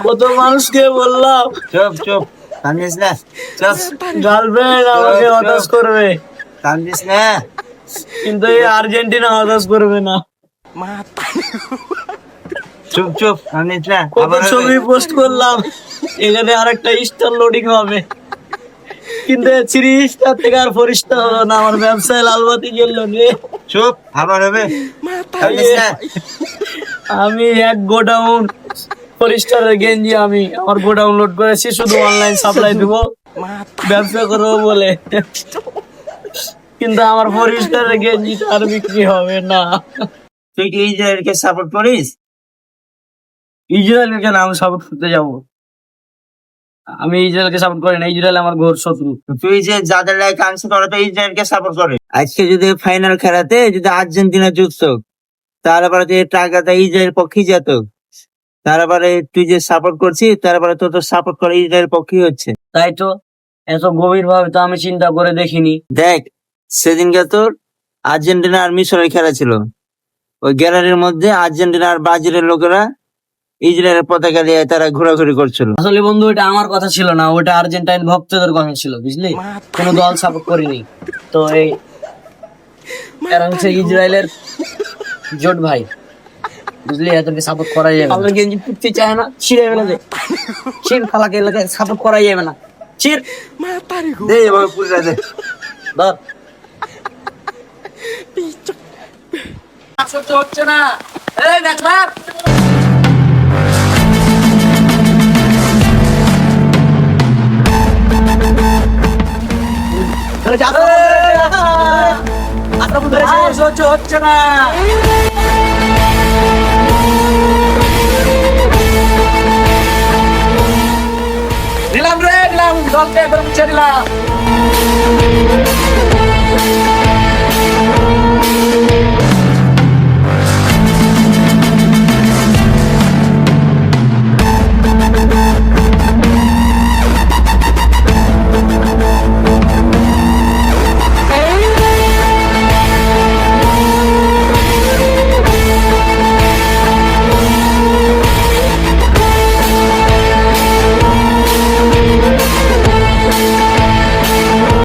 কত মানুষকে বললাম চুপ চুপ, কান্দিস না, চুপ, গার্লফ্রেন্ড আমাকে হতাশ করবে, কান্দিস না। কিন্তু এই আর্জেন্টিনা হতাশ করবে না। চুপ চুপ, কান্দিস না। কত আবার হবে। ছবি পোস্ট করলাম, এখানে আরেকটা স্টার লোডিং হবে, কিন্তু 3 স্টার থেকে আর 4 স্টার হলো না, আমার ব্যবসায় লালবাতি জ্বললো রে। চুপ, আবার হবে। কান্দিস না। আমি এক গোডাউন 4 স্টারের গেঞ্জি আমি আমার গোডাউন লোড করেছি, শুধু অনলাইন সাপ্লাই দেবো, ব্যবসা করবো বলে, কিন্তু আমার 4 স্টারের গেঞ্জিটা আর বিক্রি হবে না। তুই কি ইসরায়েলকে সাপোর্ট করিস? ইসরায়েলকে কেন আমি সাপোর্ট করতে যাবো? আমি ইসরায়েলকে সাপোর্ট করি না, ইসরায়েল আমার ঘোর শত্রু। তুই যে যাদের লাগে কাংস করে তো ইসরায়েলকে সাপোর্ট করে। আজকে যদি ফাইনাল খেলাতে যদি আর্জেন্টিনা জিততো, তারপরে যে টাকাটা ইসরায়েল পক্ষে যেত, তারপরে তুই যে সাপোর্ট করছিস, তারপরে তো তোর সাপোর্ট করে ইসরায়েল পক্ষে হচ্ছে। তাই তো, এত গভীর ভাবে তো আমি চিন্তা করে দেখিনি। দেখ, সেদিনকে তোর আর্জেন্টিনা আর মিশরের খেলা ছিল, ওই গ্যালারির মধ্যে আর্জেন্টিনা আর ব্রাজিলের লোকেরা ইসরায়েলের পতাকা নিয়ে তারা ঘোরাঘুরি করছিল। আসলে বন্ধু, ওটা আমার কথা ছিল না, ওটা আর্জেন্টাইন ভক্তদের কথা ছিল, বুঝলি, কোনো দল সাপোর্ট করিনি। তো এই এরা হচ্ছে ইসরায়েলের জোট ভাই, বুঝলি, এদেরকে সাপোর্ট করা যাবে না। আমাদের গেঞ্জি টুকতে চায় না, ছিঁড়ে ফেলে দে, ছিঁড় ফালাকে এলাকায় সাপোর্ট করা যাবে না, ছিঁড় দে এভাবে পুরো দে। ধর। সহ্য হচ্ছে না, এই দেখ না। সহ্য হচ্ছে না। নিলাম রে, নিলাম, দলকে একবার মুছে দিলাম।